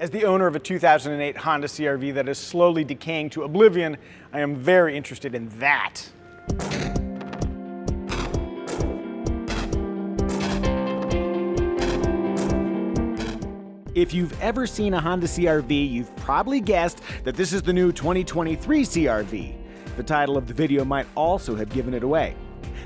As the owner of a 2008 Honda CR-V that is slowly decaying to oblivion, I am very interested in that. If you've ever seen a Honda CR-V, you've probably guessed that this is the new 2023 CR-V. The title of the video might also have given it away.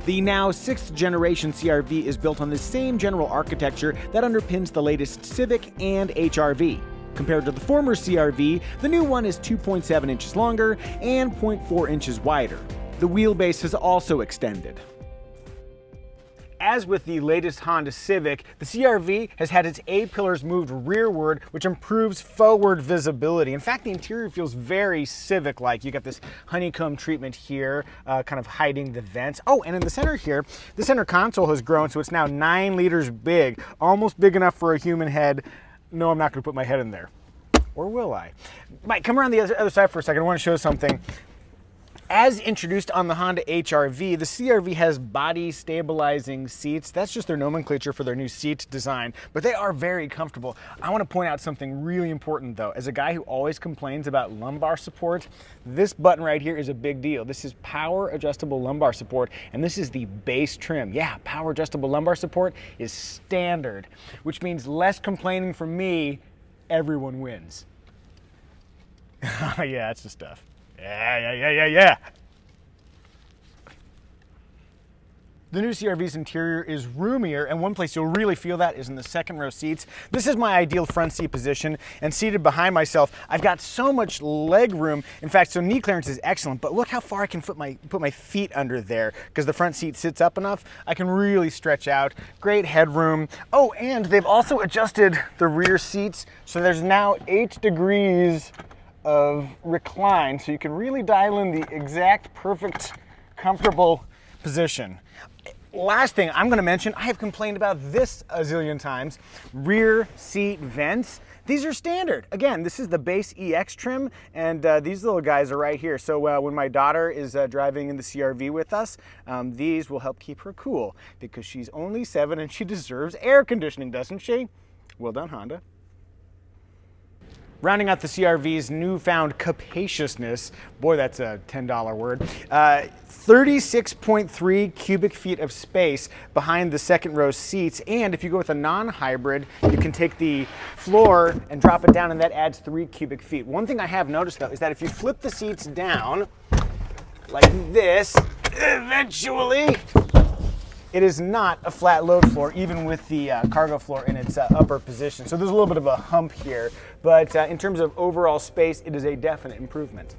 The now 6th generation CR-V is built on the same general architecture that underpins the latest Civic and HR-V. Compared to the former CR-V, the new one is 2.7 inches longer and 0.4 inches wider. The wheelbase has also extended. As with the latest Honda Civic, the CR-V has had its A-pillars moved rearward, which improves forward visibility. In fact, the interior feels very Civic-like. You got this honeycomb treatment here, kind of hiding the vents. Oh, and in the center here, the center console has grown, so it's now 9 liters big, almost big enough for a human head. No, I'm not going to put my head in there. Or will I? Mike, come around the other side for a second. I want to show something. As introduced on the Honda HR-V, the CR-V has body stabilizing seats. That's just their nomenclature for their new seat design, but they are very comfortable. I want to point out something really important though. As a guy who always complains about lumbar support, this button right here is a big deal. This is power adjustable lumbar support, and this is the base trim. Yeah, power adjustable lumbar support is standard, which means less complaining from me, everyone wins. Yeah, that's the stuff. Yeah. The new CR-V's interior is roomier, and one place you'll really feel that is in the second row seats. This is my ideal front seat position, and seated behind myself, I've got so much leg room. In fact, so knee clearance is excellent, but look how far I can put my feet under there, because the front seat sits up enough, I can really stretch out. Great headroom. Oh, and they've also adjusted the rear seats, so there's now 8 degrees of recline, so you can really dial in the exact perfect comfortable position. Last thing I'm going to mention, I have complained about this a zillion times, rear seat vents. These are standard. Again, this is the base EX trim, and these little guys are right here. So when my daughter is driving in the CR-V with us, these will help keep her cool, because she's only 7 and she deserves air conditioning, doesn't she? Well done, Honda. Rounding out the CR-V's newfound capaciousness, boy, that's a $10 word, 36.3 cubic feet of space behind the second row seats, and if you go with a non-hybrid, you can take the floor and drop it down, and that adds 3 cubic feet. One thing I have noticed, though, is that if you flip the seats down, like this, eventually, it is not a flat load floor, even with the cargo floor in its upper position. So there's a little bit of a hump here, but in terms of overall space, it is a definite improvement.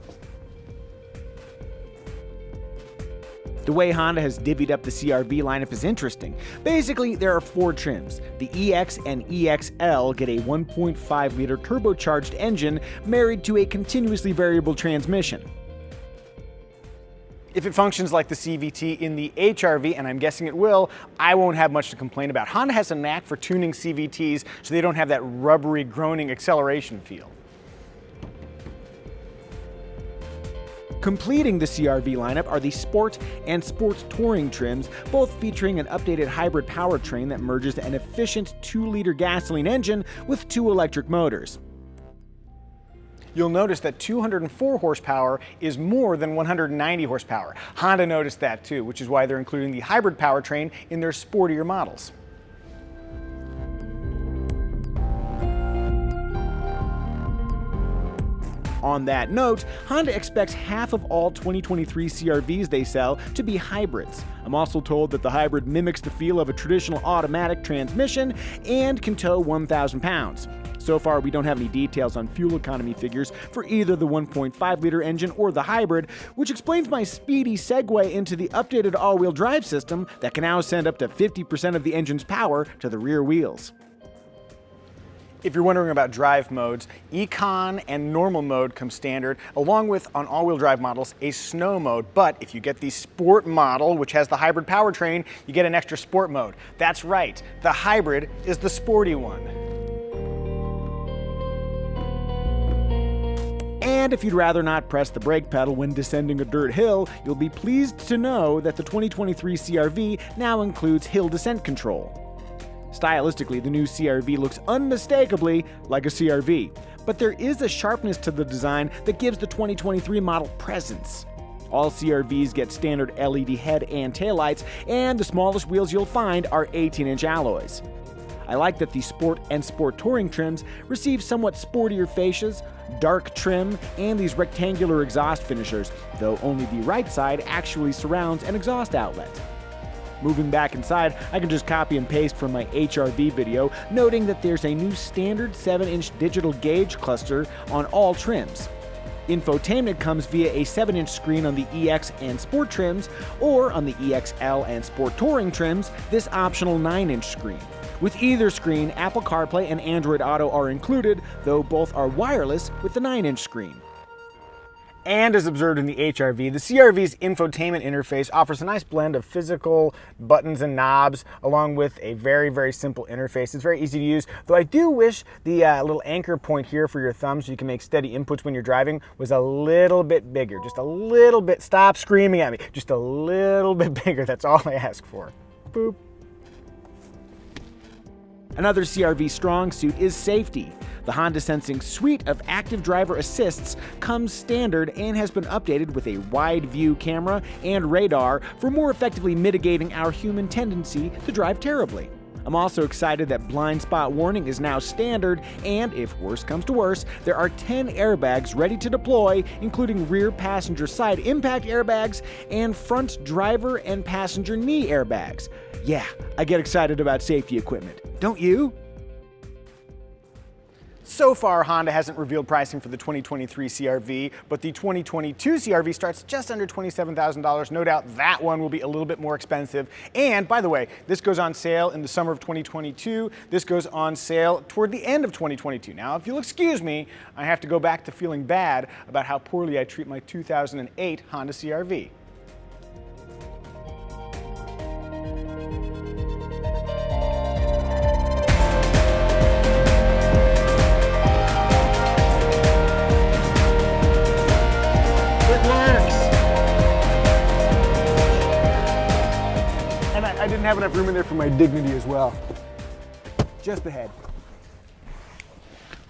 The way Honda has divvied up the CR-V lineup is interesting. Basically, there are 4 trims. The EX and EXL get a 1.5-liter turbocharged engine married to a continuously variable transmission. If it functions like the CVT in the HR-V, and I'm guessing it will, I won't have much to complain about. Honda has a knack for tuning CVTs so they don't have that rubbery, groaning acceleration feel. Completing the CR-V lineup are the Sport and Sport Touring trims, both featuring an updated hybrid powertrain that merges an efficient 2-liter gasoline engine with 2 electric motors. You'll notice that 204 horsepower is more than 190 horsepower. Honda noticed that too, which is why they're including the hybrid powertrain in their sportier models. On that note, Honda expects half of all 2023 CR-Vs they sell to be hybrids. I'm also told that the hybrid mimics the feel of a traditional automatic transmission and can tow 1,000 pounds. So far, we don't have any details on fuel economy figures for either the 1.5-liter engine or the hybrid, which explains my speedy segue into the updated all-wheel drive system that can now send up to 50% of the engine's power to the rear wheels. If you're wondering about drive modes, Econ and Normal mode come standard, along with, on all-wheel drive models, a Snow mode. But if you get the Sport model, which has the hybrid powertrain, you get an extra Sport mode. That's right, the hybrid is the sporty one. And if you'd rather not press the brake pedal when descending a dirt hill, you'll be pleased to know that the 2023 CR-V now includes hill descent control. Stylistically, the new CR-V looks unmistakably like a CR-V. but there is a sharpness to the design that gives the 2023 model presence. All CR-Vs get standard LED head and taillights, and the smallest wheels you'll find are 18-inch alloys. I like that the Sport and Sport Touring trims receive somewhat sportier fascias, dark trim, and these rectangular exhaust finishers, though only the right side actually surrounds an exhaust outlet. Moving back inside, I can just copy and paste from my HR-V video, noting that there's a new standard 7-inch digital gauge cluster on all trims. Infotainment comes via a 7-inch screen on the EX and Sport trims, or on the EXL and Sport Touring trims, this optional 9-inch screen. With either screen, Apple CarPlay and Android Auto are included, though both are wireless with the 9-inch screen. And as observed in the HR-V, the CR-V's infotainment interface offers a nice blend of physical buttons and knobs, along with a very, very simple interface. It's very easy to use, though I do wish the little anchor point here for your thumb so you can make steady inputs when you're driving was a little bit bigger. Just a little bit. Stop screaming at me. Just a little bit bigger. That's all I ask for. Boop. Another CR-V strong suit is safety. The Honda Sensing suite of active driver assists comes standard and has been updated with a wide view camera and radar for more effectively mitigating our human tendency to drive terribly. I'm also excited that blind spot warning is now standard, and if worse comes to worse, there are 10 airbags ready to deploy, including rear passenger side impact airbags and front driver and passenger knee airbags. Yeah, I get excited about safety equipment. Don't you? So far, Honda hasn't revealed pricing for the 2023 CR-V, but the 2022 CR-V starts just under $27,000. No doubt that one will be a little bit more expensive. And by the way, this goes on sale in the summer of 2022. This goes on sale toward the end of 2022. Now, if you'll excuse me, I have to go back to feeling bad about how poorly I treat my 2008 Honda CR-V. I didn't have enough room in there for my dignity as well. Just the head.